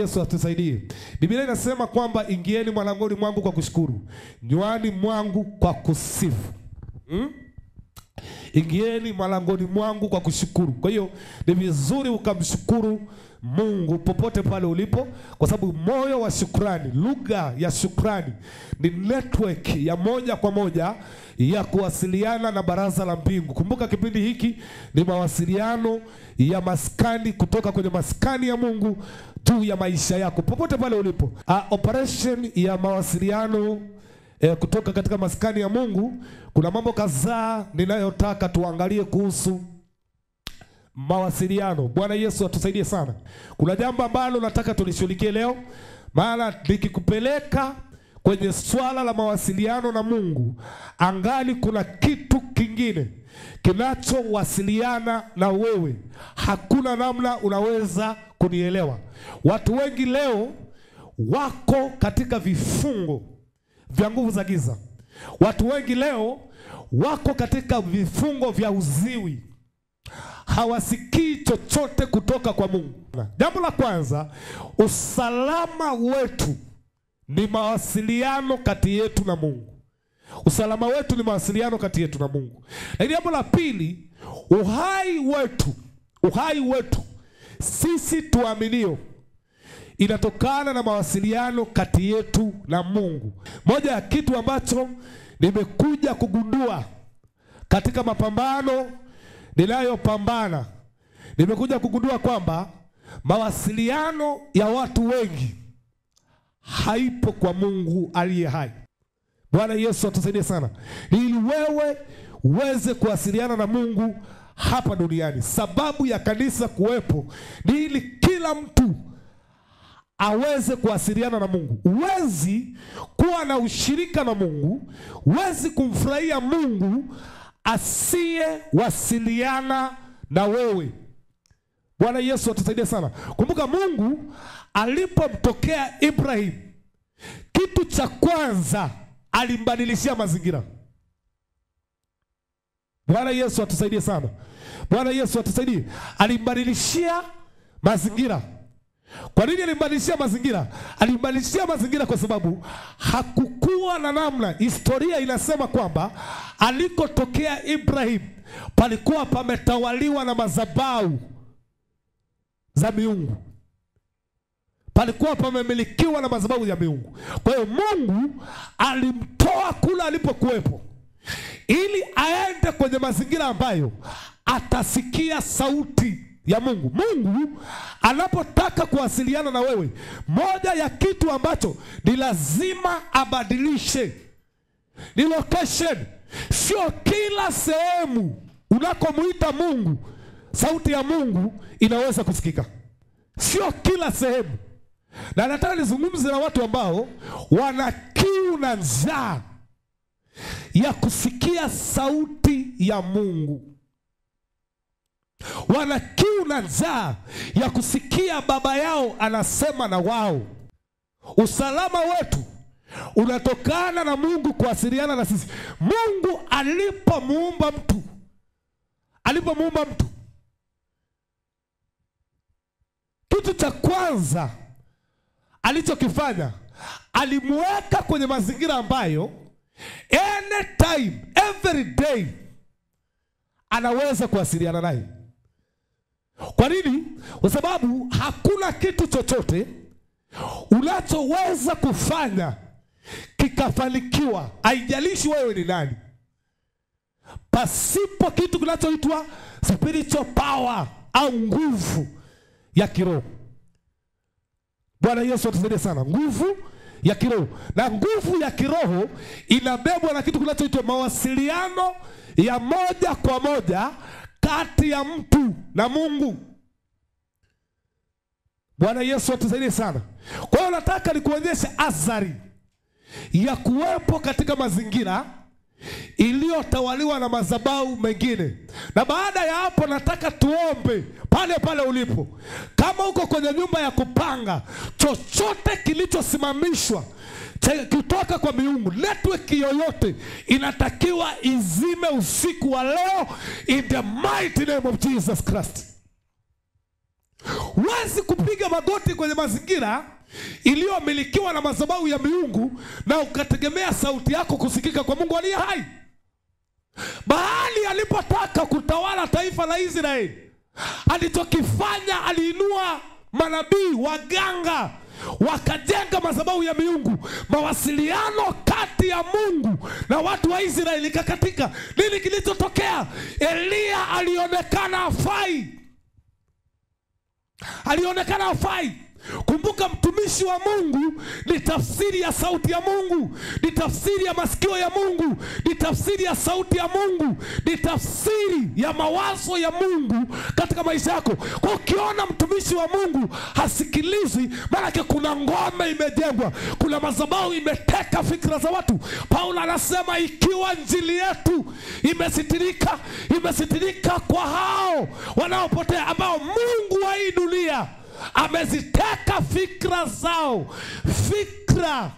Yesu atusaidie. Biblia inasema kwamba ingieni malangoni mwangu kwa kushukuru, nywani mwangu kwa kusifu. Ingieni malangoni mwangu kwa kushukuru. Kwa hiyo ni vizuri ukamshukuru Mungu popote pale ulipo, kwa sababu moyo wa shukrani, lugha ya shukrani ni network ya moja kwa moja ya kuwasiliana na baraza la mbingu. Kumbuka kipindi hiki ni mawasiliano ya maskani, kutoka kwenye maskani ya Mungu juu ya maisha yako popote pale ulipo. Operation ya mawasiliano kutoka katika maskani ya Mungu. Kuna mambo kadhaa ninayotaka tuangalie kuhusu mawasiliano. Bwana Yesu atusaidie sana. Kuna jambo ambalo nataka tulishughulikie leo, maana nikikupeleka kwenye swala la mawasiliano na Mungu, angali kuna kitu kingine kinachowasiliana na wewe. Hakuna namna unaweza kunielewa. Watu wengi leo wako katika vifungo vya nguvu za giza. Watu wengi leo wako katika vifungo vya uziwi. Hawasikii chochote kutoka kwa Mungu. Jambo la kwanza, usalama wetu ni mawasiliano kati yetu na Mungu. Usalama wetu ni mawasiliano kati yetu na Mungu. Lakini jambo la pili, uhai wetu sisi tuaminio inatokana na mawasiliano kati yetu na Mungu. Moja ya kitu ambacho nimekuja kugundua katika mapambano ninayopambana, nimekuja kugundua kwamba mawasiliano ya watu wengi haipo kwa Mungu aliye hai. Bwana Yesu atusaidie sana. Ili wewe uweze kuwasiliana na Mungu hapa duniani, sababu ya kanisa kuwepo ni ili kila mtu aweze kuwasiliana na Mungu. Huwezi kuwa na ushirika na Mungu, huwezi kumfurahia Mungu asiye wasiliana na wewe. Bwana Yesu atusaidie sana. Kumbuka Mungu alipomtokea Ibrahim, kitu cha kwanza alimbadilishia mazingira. Bwana Yesu atusaidie sana. Bwana Yesu atusaidie. Alimbadilishia mazingira. Kwa nini alimbadilishia mazingira? Alimbadilishia mazingira kwa sababu hakukuwa na namna. Historia inasema kwamba alikotokea Ibrahim palikuwa pametawaliwa na madhabahu za miungu. Palikuwa pamemilikiwa na madhabahu ya miungu. Kwa hiyo Mungu alimtoa kula alipokuwepo ili aende kwenye mazingira ambayo atasikia sauti ya Mungu. Mungu anapotaka kuwasiliana na wewe, moja ya kitu ambacho ni lazima abadilishe ni location. Sio kila sehemu unakomuita Mungu sauti ya Mungu inaweza kusikika. Sio kila sehemu. Na nataka nizungumze na watu ambao wana kiu na njaa ya kusikia sauti ya Mungu. Wana kiu na njaa ya kusikia baba yao anasema na wao. Usalama wetu unatokana na Mungu kuwasiliana na sisi. Mungu alipomuumba mtu, kitu cha kwanza alichokifanya, alimweka kwenye mazingira ambayo anytime, every day anaweza kuwasiliana naye. Kwa nini? Kwa sababu hakuna kitu chochote unachoweza kufanya kikafanikiwa, haijalishi wewe ni nani, pasipo kitu kinachoitwa spiritual power au nguvu ya kiroho. Bwana Yesu atusaidie sana. Nguvu ya kiroho. Na nguvu ya kiroho inabebwa na kitu kinachoitwa mawasiliano ya moja kwa moja kati ya mtu na Mungu. Bwana Yesu atusaidie sana. Kwa hiyo nataka nikuonyeshe athari ya kuwepo katika mazingira iliyotawaliwa na madhabahu mengine. Na baada ya hapo nataka tuombe pale pale ulipo. Kama uko kwenye nyumba ya kupanga, chochote kilichosimamishwa kutoka kwa miungu, network yoyote inatakiwa izime usiku wa leo in the mighty name of Jesus Christ. huwezi kupiga magoti kwenye mazingira iliyomilikiwa na madhabahu ya miungu na ukategemea sauti yako kusikika kwa Mungu aliye hai. Bahali alipotaka kutawala taifa la Israeli, alichokifanya aliinua manabii, waganga, wakajenga madhabahu ya miungu. Mawasiliano kati ya Mungu na watu wa Israeli kakatika. Nini kilichotokea? Elia alionekana hafai. Kumbuka, mtumishi wa Mungu ni tafsiri ya sauti ya Mungu, ni tafsiri ya masikio ya Mungu, ni tafsiri ya sauti ya Mungu, ni tafsiri ya mawazo ya Mungu katika maisha yako. Kwa ukiona mtumishi wa Mungu hasikilizwi, maana kuna ngome imejengwa, kuna madhabahu imeteka fikra za watu. Paulo anasema ikiwa injili yetu imesitirika kwa hao wanaopotea, ambao Mungu wa hii dunia ameziteka fikra zao. Fikra,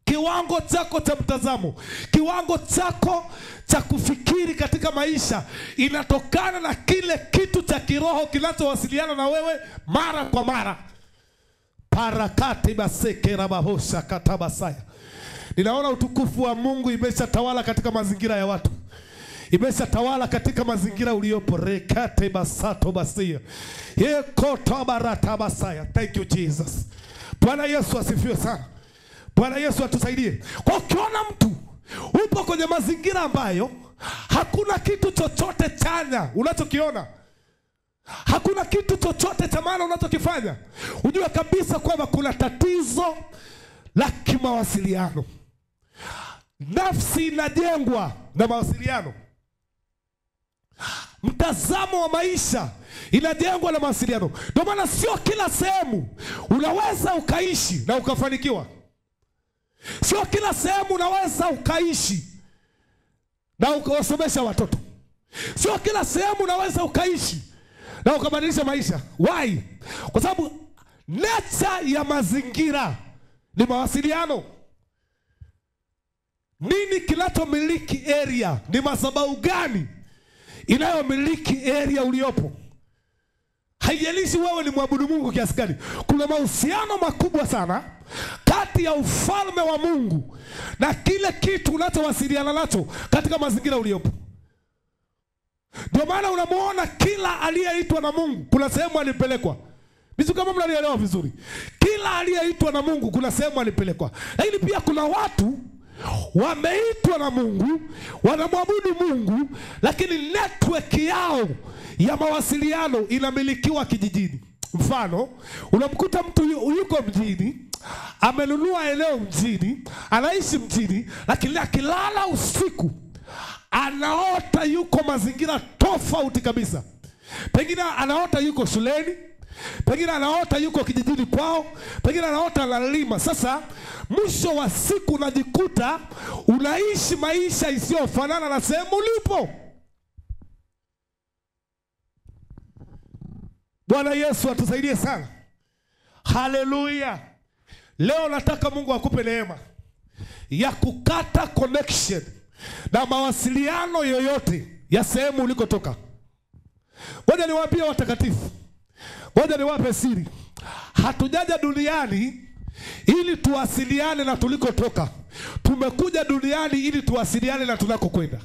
kiwango chako cha mtazamo, kiwango chako cha kufikiri katika maisha inatokana na kile kitu cha kiroho kinachowasiliana na wewe mara kwa mara. Parakati baseke rabahosha katabasaya. Ninaona utukufu wa Mungu imeshatawala katika mazingira ya watu. Imeshatawala katika mazingira uliopo. Rekate basato basia. Yekoto barata basaya. Thank you Jesus. Bwana Yesu asifiwe sana. Bwana Yesu atusaidie. Kwa ukiona mtu upo kwenye mazingira ambayo hakuna kitu chochote chanya unachokiona, hakuna kitu chochote cha maana unachokifanya, ujue kabisa kwamba kuna tatizo la kimawasiliano. Nafsi inajengwa na mawasiliano. Mtazamo wa maisha inajengwa na mawasiliano. Ndio maana sio kila sehemu unaweza ukaishi na ukafanikiwa. Sio kila sehemu unaweza ukaishi na ukawasomesha watoto. Sio kila sehemu unaweza ukaishi na ukabadilisha maisha. Why? Kwa sababu nature ya mazingira ni mawasiliano. Nini kinachomiliki area? Ni madhabahu gani inayomiliki area uliopo? Haijalishi wewe ni mwabudu Mungu kiasi gani. Kuna mahusiano makubwa sana kati ya ufalme wa Mungu na kile kitu unachowasiliana nacho katika mazingira uliopo. Ndio maana unamuona kila aliyeitwa na Mungu kuna sehemu alipelekwa. Bisu kama mnanielewa vizuri. Kila aliyeitwa na Mungu kuna sehemu alipelekwa. Lakini pia kuna watu wameitwa na Mungu, wanamwabudu Mungu, lakini network yao ya mawasiliano inamilikiwa kijijini. Mfano, unamkuta mtu yuko mjini, amenunua eneo mjini, anaishi mjini, lakini akilala usiku anaota yuko mazingira tofauti kabisa. Pengine anaota yuko shuleni, pengine anaota yuko kijijini kwao, pengine anaota analima. Sasa mwisho wa siku unajikuta unaishi maisha isiyofanana na sehemu ulipo. Bwana Yesu atusaidie sana. Haleluya. Leo nataka Mungu akupe neema ya kukata connection na mawasiliano yoyote ya sehemu ulikotoka. Ngoja niwaambie watakatifu, ngoja niwape siri. Hatujaja duniani ili tuwasiliane na tulikotoka. Tumekuja duniani ili tuwasiliane na tunakokwenda.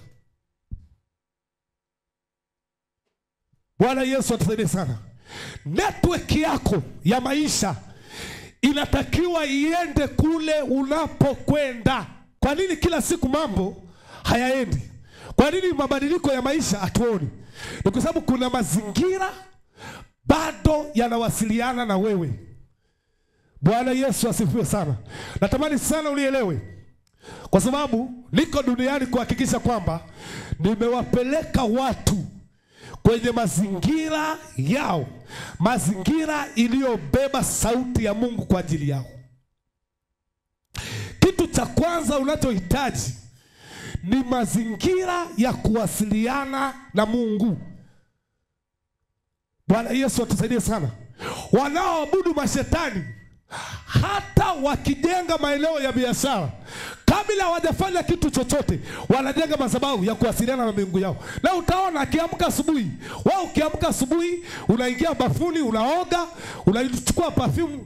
Bwana Yesu atusaidie sana. Network yako ya maisha inatakiwa iende kule unapokwenda. Kwa nini kila siku mambo hayaendi? Kwa nini mabadiliko ya maisha hatuoni? Ni kwa sababu kuna mazingira bado yanawasiliana na wewe. Bwana Yesu asifiwe sana. Natamani sana unielewe, kwa sababu niko duniani kuhakikisha kwamba nimewapeleka watu kwenye mazingira yao, mazingira iliyobeba sauti ya Mungu kwa ajili yao. Kitu cha kwanza unachohitaji ni mazingira ya kuwasiliana na Mungu. Bwana Yesu atusaidie sana. Wanaoabudu mashetani hata wakijenga maeneo ya biashara, kabla hawajafanya kitu chochote, wanajenga madhabahu ya kuwasiliana na miungu yao. Na utaona akiamka asubuhi, wao ukiamka asubuhi, unaingia bafuni, unaoga, unachukua perfume,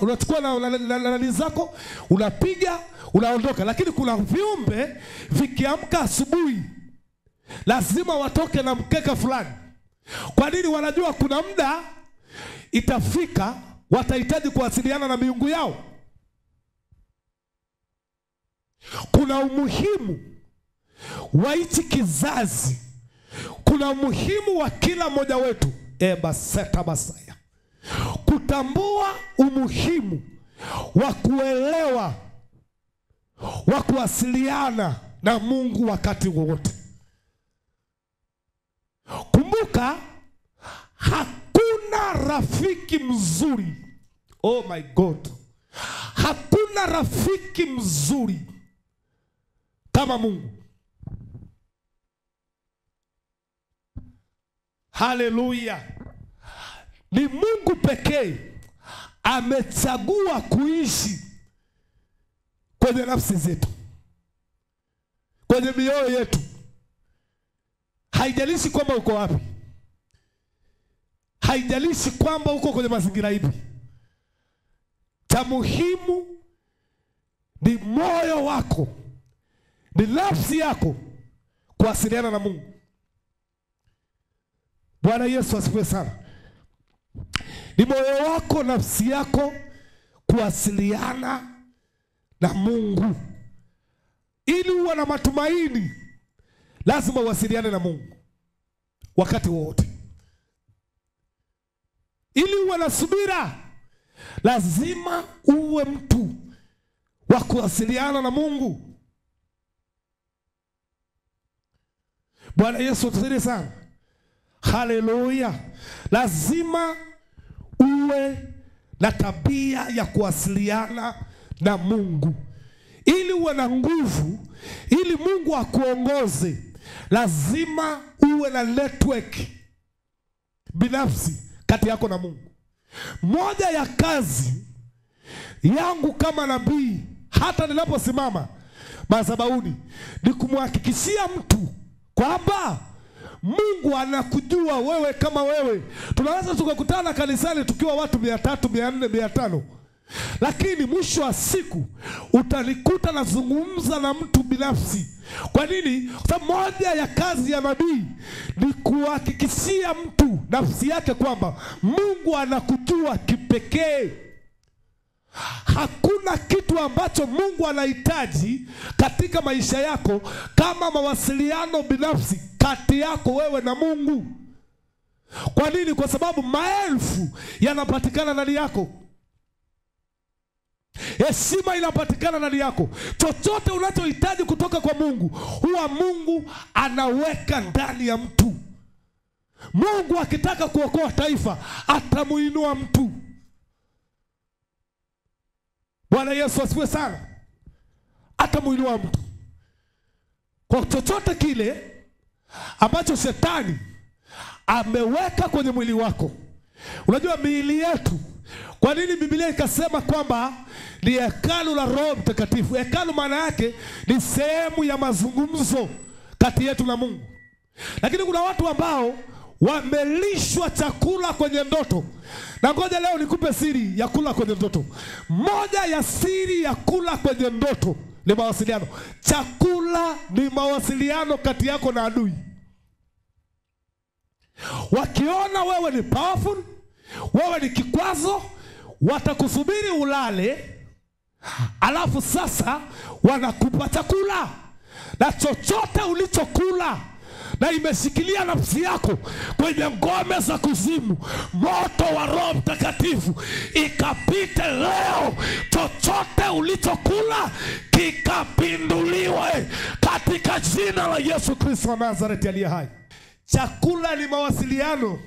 unachukua na nani zako, unapiga, unaondoka. Lakini kuna viumbe vikiamka asubuhi lazima watoke na mkeka fulani. Kwa nini? Wanajua kuna muda itafika watahitaji kuwasiliana na miungu yao. Kuna umuhimu wa hichi kizazi, kuna umuhimu wa kila mmoja wetu baseta basaya kutambua umuhimu wa kuelewa, wa kuwasiliana na Mungu wakati wote. Kumbuka, hakuna rafiki mzuri, oh my God, hakuna rafiki mzuri kama Mungu. Haleluya. Ni Mungu pekee amechagua kuishi kwenye nafsi zetu, kwenye mioyo yetu. Haijalishi kwamba uko wapi, haijalishi kwamba uko kwenye mazingira ipi. Cha muhimu ni moyo wako, ni nafsi yako kuwasiliana na Mungu. Bwana Yesu asifiwe sana. Ni moyo wako, nafsi yako kuwasiliana na Mungu. Ili uwe na matumaini, lazima uwasiliane na Mungu wakati wote. Ili uwe na subira, lazima uwe mtu wa kuwasiliana na Mungu. Bwana Yesu atusaidie sana. Haleluya. Lazima uwe na tabia ya kuwasiliana na Mungu. Ili uwe na nguvu, ili Mungu akuongoze, lazima uwe na network binafsi kati yako na Mungu. Moja ya kazi yangu kama nabii, hata ninaposimama madhabahuni, ni kumhakikishia mtu kwamba Mungu anakujua wewe kama wewe. Tunaweza tukakutana kanisani tukiwa watu 300, 400, 500. Lakini mwisho wa siku utanikuta nazungumza na mtu binafsi. Kwa nini? Kwa sababu moja ya kazi ya nabii ni kuhakikishia mtu nafsi yake kwamba Mungu anakujua kipekee. Hakuna kitu ambacho Mungu anahitaji katika maisha yako kama mawasiliano binafsi kati yako wewe na Mungu. Kwa nini? Kwa sababu maelfu yanapatikana ndani yako. Heshima inapatikana ndani yako. Chochote unachohitaji kutoka kwa Mungu, huwa Mungu anaweka ndani ya mtu. Mungu akitaka kuokoa taifa, atamuinua mtu. Bwana Yesu asifiwe sana. Atamuinua mtu. Kwa chochote kile ambacho shetani ameweka kwenye mwili wako. Unajua miili yetu, kwa nini Biblia ikasema kwamba ni hekalu la Roho Mtakatifu? Hekalu maana yake ni sehemu ya mazungumzo kati yetu na Mungu. Lakini kuna watu ambao wamelishwa chakula kwenye ndoto. Na ngoja leo nikupe siri ya kula kwenye ndoto. Moja ya siri ya kula kwenye ndoto ni mawasiliano. Chakula ni mawasiliano kati yako na adui. Wakiona wewe ni powerful, wewe ni kikwazo, watakusubiri ulale, alafu sasa wanakupa chakula. Na chochote ulichokula na imeshikilia nafsi yako kwenye ngome za kuzimu, moto wa Roho Mtakatifu ikapite leo. Chochote ulichokula kikapinduliwe katika jina la Yesu Kristo wa Nazareti aliye hai. Chakula ni mawasiliano.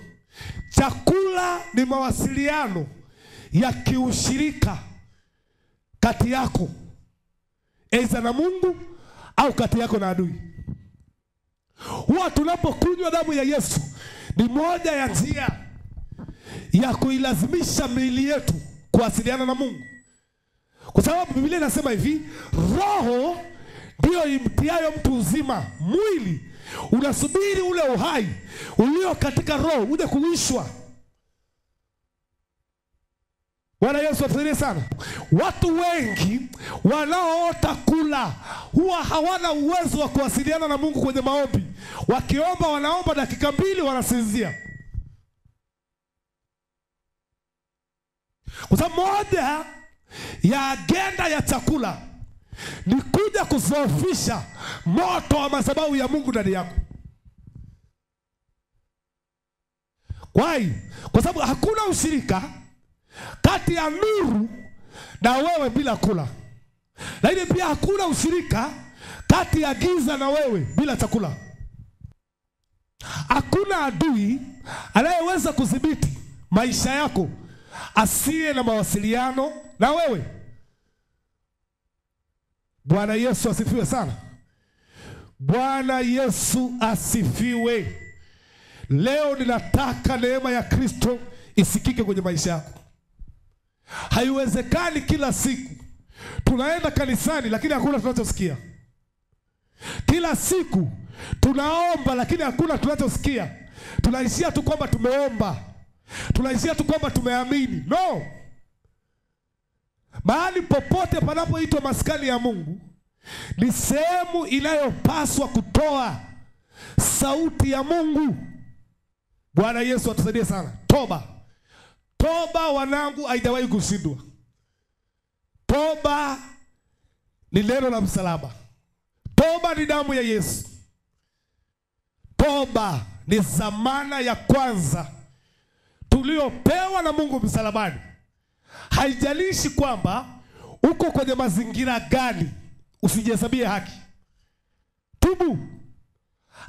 Chakula ni mawasiliano ya kiushirika kati yako aidha na Mungu au kati yako na adui. Huwa tunapokunywa damu ya Yesu, ni moja ya njia ya kuilazimisha miili yetu kuwasiliana na Mungu. Kwa sababu Biblia inasema hivi, roho ndio imtiayo mtu uzima, mwili unasubiri ule uhai ulio katika roho uje kuishwa. Bwana Yesu atusaidie sana. Watu wengi wanaoota kula huwa hawana uwezo wa kuwasiliana na Mungu kwenye maombi. Wakiomba wanaomba dakika 2 wanasinzia. Kwa sababu moja ya agenda ya chakula ni kuja kuzofisha moto wa madhabahu ya Mungu ndani yako. Kwa sababu hakuna ushirika kati ya nuru na wewe bila kula. Lakini pia hakuna ushirika kati ya giza na wewe bila chakula. Hakuna adui anayeweza kudhibiti maisha yako asiye na mawasiliano na wewe. Bwana Yesu asifiwe sana. Bwana Yesu asifiwe. Leo ninataka neema ya Kristo isikike kwenye maisha yako. Haiwezekani kila siku tunaenda kanisani lakini hakuna tunachosikia. Kila siku tunaomba lakini hakuna tunachosikia. Tunaishia tu kwamba tumeomba. Tunaishia tu kwamba tumeamini. No. Mahali popote panapoitwa maskani ya Mungu ni sehemu inayopaswa kutoa sauti ya Mungu. Bwana Yesu atusaidie sana. Toba wanangu haijawahi kushindwa. Toba ni neno la msalaba. Toba ni damu ya Yesu. Toba ni zamana ya kwanza tuliopewa na Mungu msalabani. Haijalishi kwamba uko kwenye mazingira gani, usijihesabie haki. Tubu.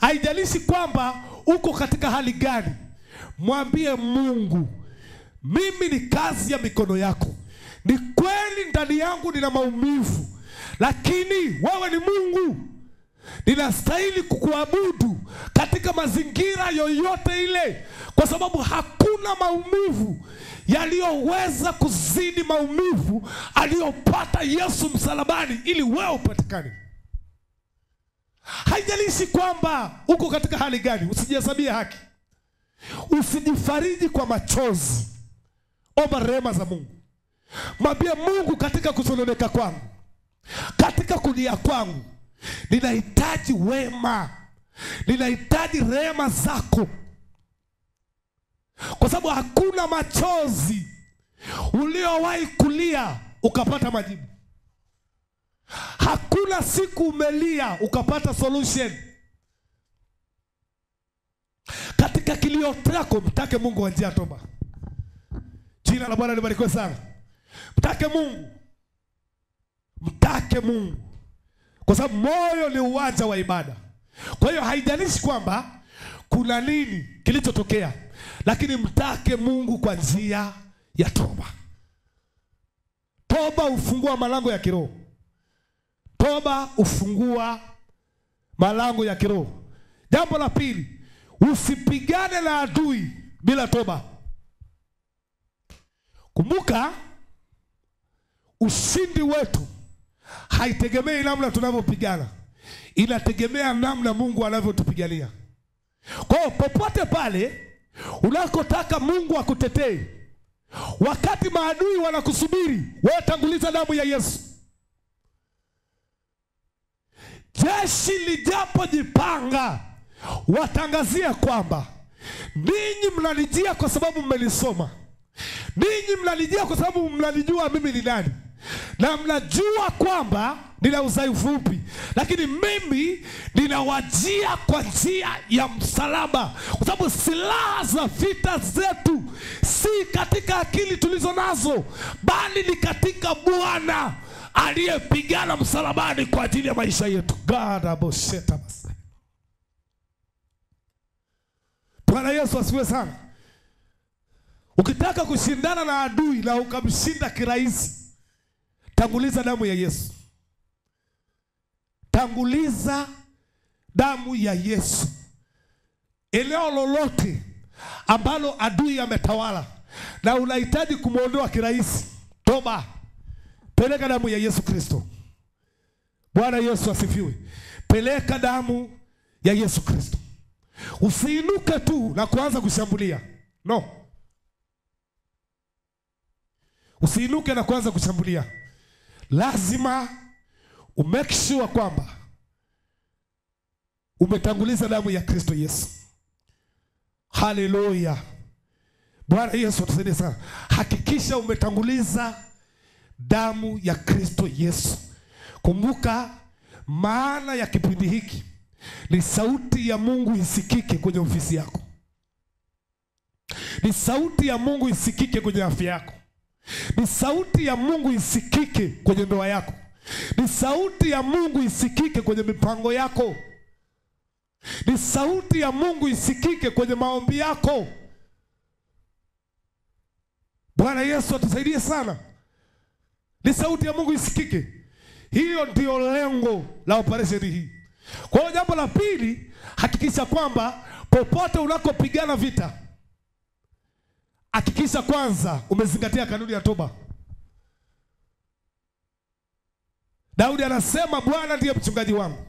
Haijalishi kwamba uko katika hali gani, mwambie Mungu, mimi ni kazi ya mikono yako. Ni kweli ndani yangu nina maumivu, lakini wewe ni Mungu. Ninastahili kukuabudu katika mazingira yoyote ile, kwa sababu hakuna maumivu yaliyoweza kuzidi maumivu aliyopata Yesu msalabani ili wewe upatikane. Haijalishi kwamba uko katika hali gani, usijihesabie haki. Usijifariji kwa machozi. Omba rehema za Mungu. Mwambie Mungu, katika kusononeka kwangu, katika kulia kwangu, ninahitaji wema. Ninahitaji rehema zako. Kwa sababu hakuna machozi uliowahi kulia ukapata majibu. Hakuna siku umelia ukapata solution. Katika kilio chako mtake Mungu wa njia toba. Jina la Bwana libarikiwe sana. Mtake Mungu. Mtake Mungu. Kwa sababu moyo ni uwanja wa ibada. Kwa hiyo haijalishi kwamba kuna nini kilichotokea, lakini mtake Mungu kwa njia ya toba. Toba hufungua malango ya kiroho. Toba hufungua malango ya kiroho. Jambo la pili, usipigane na adui bila toba. Kumbuka, ushindi wetu haitegemei namna tunavyopigana. Inategemea namna Mungu anavyotupigania. Kwa hiyo popote pale unakotaka Mungu akutetee, wakati maadui wanakusubiri, wewe tanguliza damu ya Yesu. Jeshi lijapojipanga, watangazie kwamba ninyi mnanijia kwa sababu mmenisoma. Ninyi mnanijia kwa sababu mnanijua mimi ni nani. Na mnajua kwamba nina udhaifu upi, lakini mimi ninawajia kwa njia ya msalaba. Kwa sababu silaha za vita zetu si katika akili tulizo nazo, bali ni katika Bwana aliyepigana msalabani kwa ajili ya maisha yetu. Bwana Yesu asifiwe sana. Ukitaka kushindana na adui na ukamshinda kirahisi, tanguliza damu ya Yesu. Tanguliza damu ya Yesu. Eneo lolote ambalo adui ametawala na unahitaji kumuondoa kirahisi, toba. Peleka damu ya Yesu Kristo. Bwana Yesu asifiwe. Peleka damu ya Yesu Kristo. Usiinuke tu na kuanza kushambulia. No. Usiinuke na kuanza kushambulia. Lazima umake sure kwamba umetanguliza damu ya Kristo Yesu. Haleluya. Bwana Yesu atusaidie sana. Hakikisha umetanguliza damu ya Kristo Yesu. Kumbuka maana ya kipindi hiki ni sauti ya Mungu isikike kwenye ofisi yako. Ni sauti ya Mungu isikike kwenye afya yako. Ni sauti ya Mungu isikike kwenye ndoa yako. Ni sauti ya Mungu isikike kwenye mipango yako. Ni sauti ya Mungu isikike kwenye maombi yako. Bwana Yesu atusaidie sana. Ni sauti ya Mungu isikike. Hiyo ndio lengo la operation hii. Kwa hiyo jambo la pili, hakikisha kwamba popote unakopigana vita, hakikisha kwanza umezingatia kanuni ya toba. Daudi anasema, Bwana ndiye mchungaji wangu,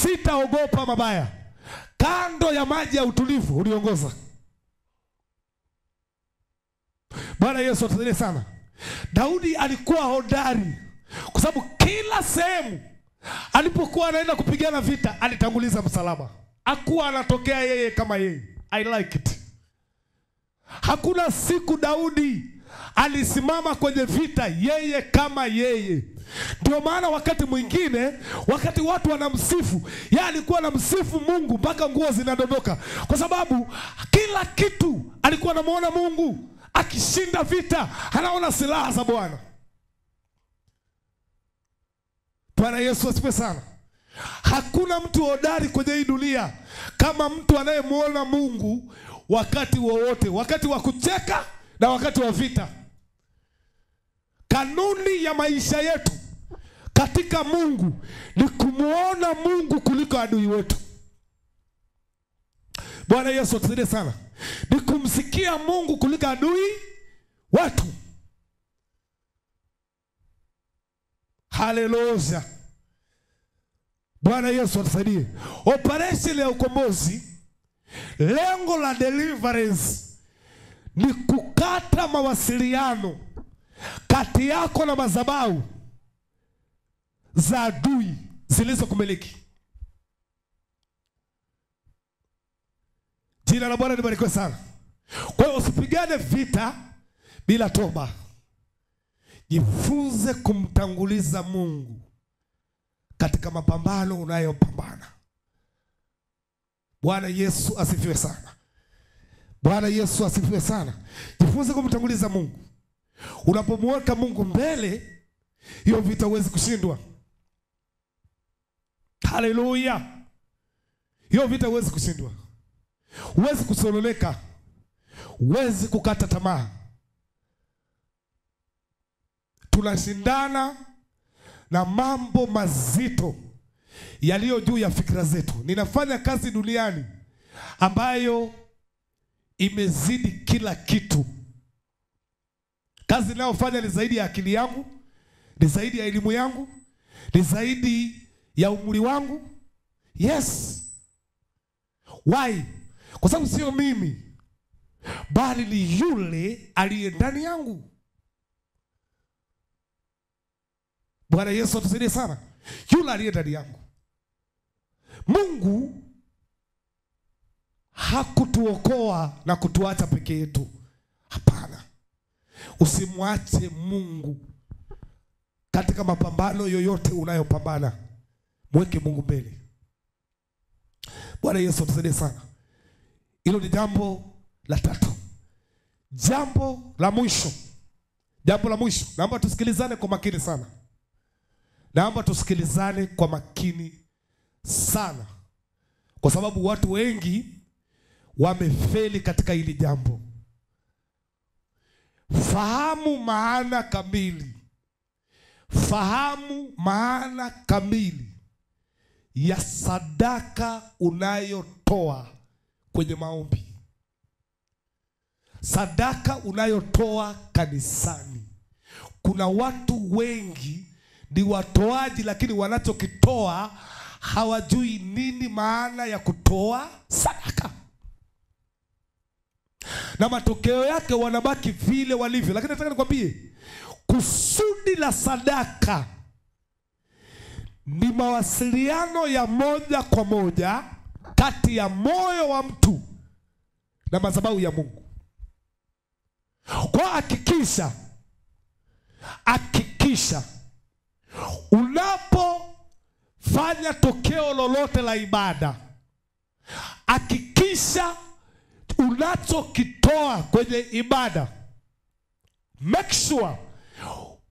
sitaogopa mabaya. Kando ya maji ya utulivu uniongoza. Bwana Yesu atusaidie sana. Daudi alikuwa hodari kwa sababu kila sehemu alipokuwa anaenda kupigana vita alitanguliza msalaba. Hakuwa anatokea yeye kama yeye. I like it. Hakuna siku Daudi alisimama kwenye vita yeye kama yeye. Ndio maana wakati mwingine, wakati watu wanamsifu, yeye alikuwa anamsifu Mungu mpaka nguo zinadondoka, kwa sababu kila kitu alikuwa anamuona Mungu. Akishinda vita anaona silaha za Bwana. Bwana Yesu asifiwe sana. Hakuna mtu hodari kwenye hii dunia kama mtu anayemuona Mungu wakati wowote, wakati wa kucheka na wakati wa vita. Kanuni ya maisha yetu katika Mungu ni kumuona Mungu kuliko adui wetu. Bwana Yesu atusaidie sana. Ni kumsikia Mungu kuliko adui wetu. Haleluya. Bwana Yesu atusaidie. Operation ya ukombozi, lengo la deliverance ni kukata mawasiliano kati yako na madhabahu za adui zilizokumiliki. Jina la Bwana libarikiwe sana. Kwa hiyo usipigane vita bila toba. Jifunze kumtanguliza Mungu katika mapambano unayopambana. Bwana Yesu asifiwe sana. Bwana Yesu asifiwe sana. Jifunze kumtanguliza Mungu. Unapomweka Mungu mbele, hiyo vita huwezi kushindwa. Haleluya. Hiyo vita huwezi kushindwa. Huwezi kusononeka. Huwezi kukata tamaa. Tunashindana na mambo mazito yaliyo juu ya fikra zetu. Ninafanya kazi duniani ambayo imezidi kila kitu. Kazi ninayofanya ni zaidi ya akili yangu, ni zaidi ya elimu yangu, ni zaidi ya umri wangu. Yes. Why? Kwa sababu sio mimi, bali ni yule aliye ndani yangu. Bwana Yesu atusaidie sana. Yule aliye ndani yangu. Mungu hakutuokoa na kutuacha peke yetu. Hapana. Usimwache Mungu katika mapambano yoyote unayopambana. Mweke Mungu mbele. Bwana Yesu atusaidie sana. Hilo ni jambo la tatu. Jambo la mwisho. Jambo la mwisho. Naomba tusikilizane kwa makini sana. Naomba tusikilizane kwa makini sana. Kwa sababu watu wengi wamefeli katika hili jambo. Fahamu maana kamili. Fahamu maana kamili ya sadaka unayotoa kwenye maombi. Sadaka unayotoa kanisani, kuna watu wengi ni watoaji, lakini wanachokitoa hawajui nini maana ya kutoa sadaka, na matokeo yake wanabaki vile walivyo. Lakini nataka nikwambie, kusudi la sadaka ni mawasiliano ya moja kwa moja kati ya moyo wa mtu na madhabahu ya Mungu. Kwa hakikisha unapofanya tokeo lolote la ibada, hakikisha unachokitoa kwenye ibada, make sure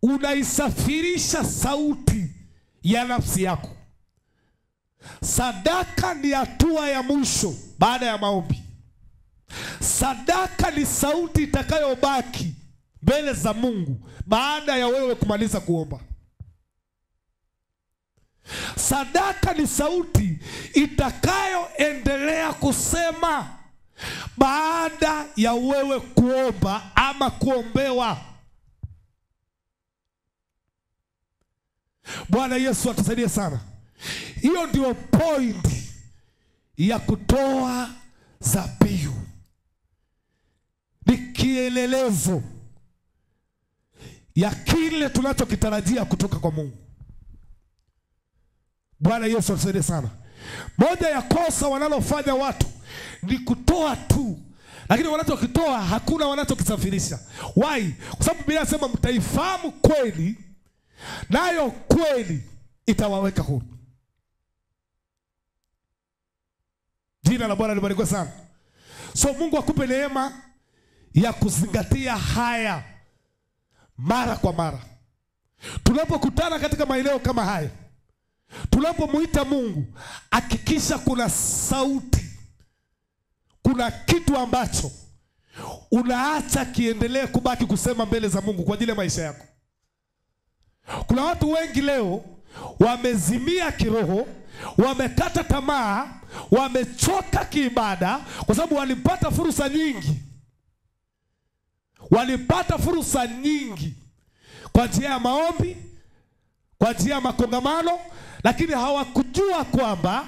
unaisafirisha sauti ya nafsi yako. Sadaka ni hatua ya mwisho baada ya maombi. Sadaka ni sauti itakayobaki mbele za Mungu baada ya wewe kumaliza kuomba. Sadaka ni sauti itakayoendelea kusema baada ya wewe kuomba ama kuombewa. Bwana Yesu atusaidie sana. Hiyo ndio point ya kutoa dhabihu. Ni kielelezo ya kile tunachokitarajia kutoka kwa Mungu. Bwana Yesu atusaidie sana. Moja ya kosa wanalofanya watu ni kutoa tu, lakini wanachokitoa hakuna wanachokisafirisha. Why? Kwa sababu Biblia inasema mtaifahamu kweli, nayo kweli itawaweka huru. Jina la Bwana libarikiwe sana. So Mungu akupe neema ya kuzingatia haya mara kwa mara. Tunapokutana katika maeneo kama haya, tunapomuita Mungu, hakikisha kuna sauti, kuna kitu ambacho unaacha kiendelee kubaki kusema mbele za Mungu kwa ajili ya maisha yako. Kuna watu wengi leo wamezimia kiroho, wamekata tamaa, wamechoka kiibada kwa sababu walipata fursa nyingi. Walipata fursa nyingi kwa njia ya maombi, kwa njia ya makongamano, lakini hawakujua kwamba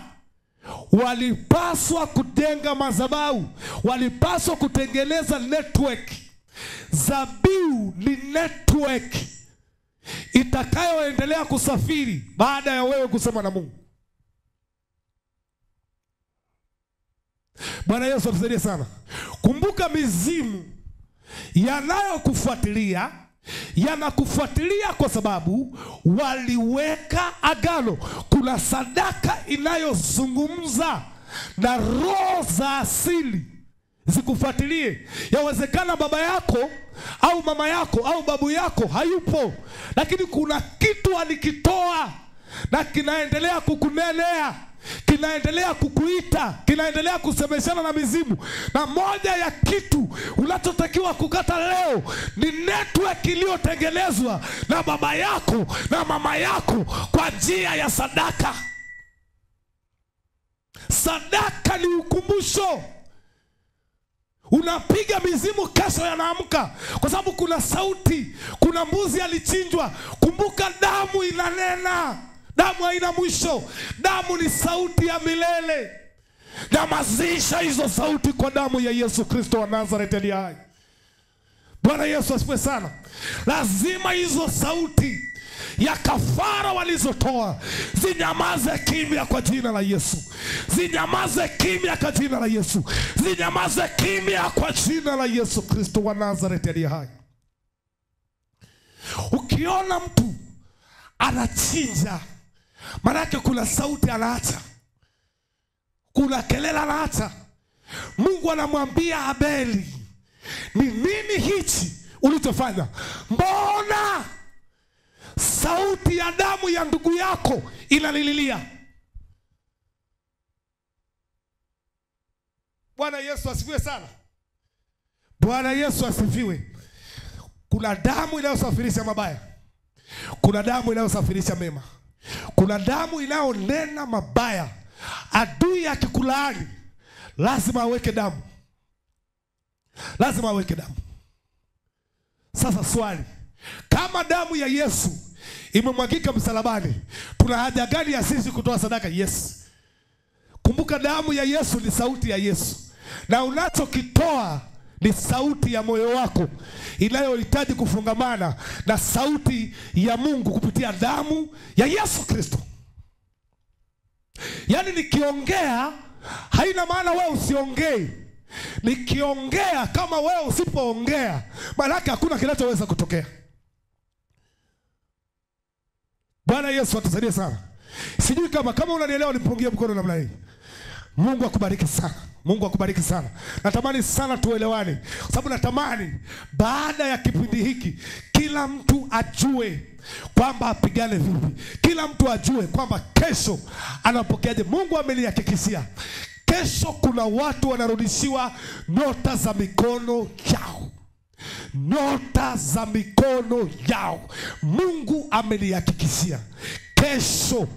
walipaswa kujenga madhabahu, walipaswa kutengeneza network. Dhabihu ni network itakayoendelea kusafiri baada ya wewe kusema na Mungu. Bwana Yesu atusaidie sana. Kumbuka, mizimu yanayokufuatilia yanakufuatilia kwa sababu waliweka agano. Kuna sadaka inayozungumza na roho za asili zikufuatilie. Yawezekana baba yako au mama yako au babu yako hayupo, lakini kuna kitu alikitoa na kinaendelea kukunenea, kinaendelea kukuita, kinaendelea kusemeshana na mizimu. Na moja ya kitu unachotakiwa kukata leo ni network iliyotengenezwa na baba yako na mama yako kwa njia ya sadaka. Sadaka ni ukumbusho. Unapiga mizimu, kesho yanaamka, kwa sababu kuna sauti. Kuna mbuzi alichinjwa, kumbuka damu inanena. Damu haina mwisho. Damu ni sauti ya milele. Nyamazisha hizo sauti kwa damu ya Yesu Kristo wa Nazareti aliye hai. Bwana Yesu asifiwe sana. Lazima hizo sauti ya kafara walizotoa zinyamaze kimya kwa jina la Yesu. Zinyamaze kimya kwa jina la Yesu. Zinyamaze kimya kwa jina la Yesu Kristo wa Nazareti aliye hai. Ukiona mtu anachinja, manake kuna sauti anaacha, kuna kelele anaacha. Mungu anamwambia Abeli, ni nini hichi ulichofanya? Mbona sauti ya damu ya ndugu yako inalililia? Bwana Yesu asifiwe sana. Bwana Yesu asifiwe. Kuna damu inayosafirisha mabaya, kuna damu inayosafirisha mema, kuna damu inayonena mabaya. Adui akikulaani lazima aweke damu, lazima aweke damu. Sasa swali, Kama damu ya Yesu imemwagika msalabani, tuna haja gani ya sisi kutoa sadaka? Yes. Kumbuka damu ya Yesu ni sauti ya Yesu, na unachokitoa ni sauti ya moyo wako inayohitaji kufungamana na sauti ya Mungu kupitia damu ya Yesu Kristo. Yaani nikiongea haina maana wewe usiongee. Nikiongea kama wewe usipoongea, maana hakuna kinachoweza kutokea. Bwana Yesu atusaidie sana. Sijui kama unanielewa, nipungie mkono namna hii. Mungu akubariki sana. Mungu akubariki sana. Natamani sana tuelewane, kwa sababu natamani baada ya kipindi hiki kila mtu ajue kwamba apigane vipi. Kila mtu ajue kwamba kesho anapokeaje. Mungu amenihakikishia kesho kuna watu wanarudishiwa nota za mikono yao. Nota za mikono yao. Mungu amenihakikishia kesho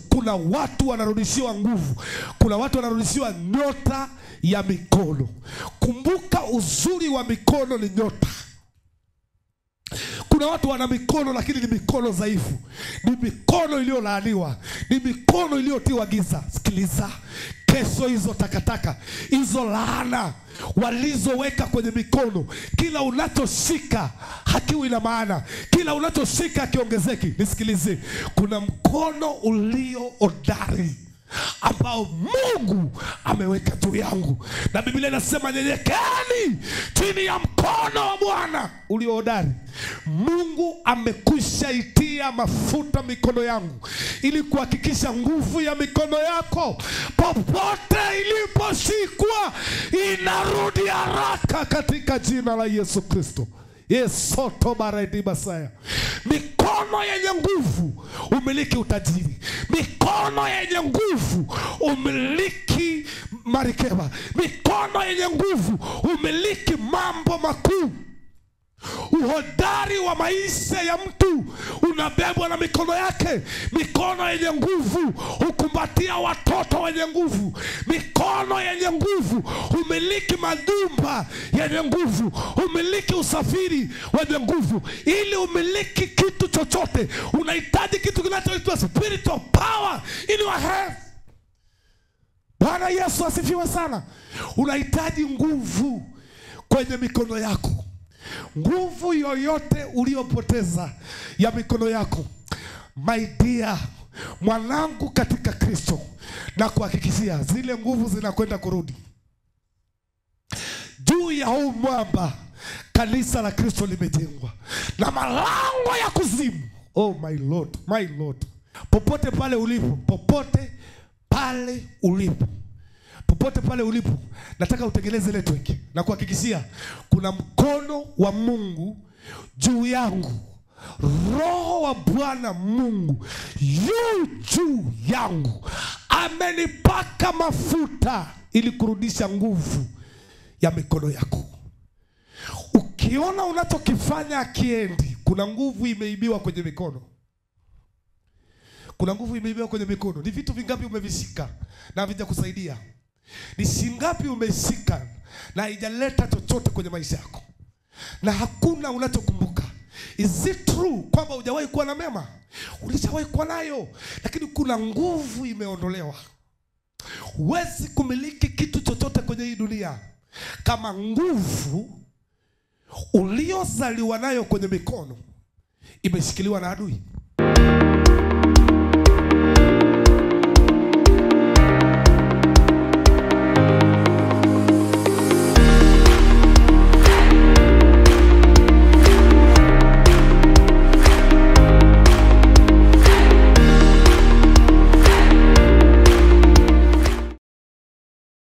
kuna watu wanarudishiwa nguvu. Kuna watu wanarudishiwa nyota ya mikono. Kumbuka uzuri wa mikono ni nyota. Kuna watu wana mikono lakini ni mikono dhaifu. Ni mikono iliyolaaniwa. Ni mikono iliyotiwa giza. Sikiliza, kesho hizo takataka, hizo laana walizoweka kwenye mikono, kila unachoshika hakiwi na maana, kila unachoshika hakiongezeki. Nisikilize, kuna mkono ulio hodari ambao Mungu ameweka juu yangu, na Biblia inasema nyenyekeni chini ya mkono wa Bwana ulio hodari. Mungu amekwisha itia mafuta mikono yangu ili kuhakikisha nguvu ya mikono yako popote iliposhikwa inarudi haraka katika jina la Yesu Kristo. Yesoto baridi basaya. Mikono yenye nguvu umiliki utajiri. Mikono yenye nguvu umiliki marikeba. Mikono yenye nguvu umiliki mambo makuu. Uhodari wa maisha ya mtu unabebwa na mikono yake. Mikono yenye nguvu hukumbatia watoto wenye nguvu. Mikono yenye nguvu humiliki majumba yenye nguvu. Humiliki usafiri wenye nguvu. Ili umiliki kitu chochote unahitaji kitu kinachoitwa spiritual power in your head. Bwana Yesu asifiwe sana. Unahitaji nguvu kwenye mikono yako. Nguvu yoyote uliyopoteza ya mikono yako, my dear, mwanangu katika Kristo, na kuhakikishia zile nguvu zinakwenda kurudi. Juu ya huu mwamba kanisa la Kristo limejengwa, na malango ya kuzimu, oh my Lord, my Lord, popote pale ulipo, popote pale ulipo, nataka utengeneze network na kuhakikishia kuna mkono wa Mungu juu yangu. Roho wa Bwana Mungu yu juu yangu. Amenipaka mafuta ili kurudisha nguvu ya mikono yako. Ukiona unachokifanya akiendi, kuna nguvu imeibiwa kwenye mikono. Kuna nguvu imeibiwa kwenye mikono. Ni vitu vingapi umevishika na havijakusaidia? Ni shingapi umeshika na haijaleta chochote kwenye maisha yako, na hakuna unachokumbuka? Is it true kwamba hujawahi kuwa na mema? Ulishawahi kuwa nayo, lakini kuna nguvu imeondolewa. Huwezi kumiliki kitu chochote kwenye hii dunia kama nguvu uliozaliwa nayo kwenye mikono imeshikiliwa na adui.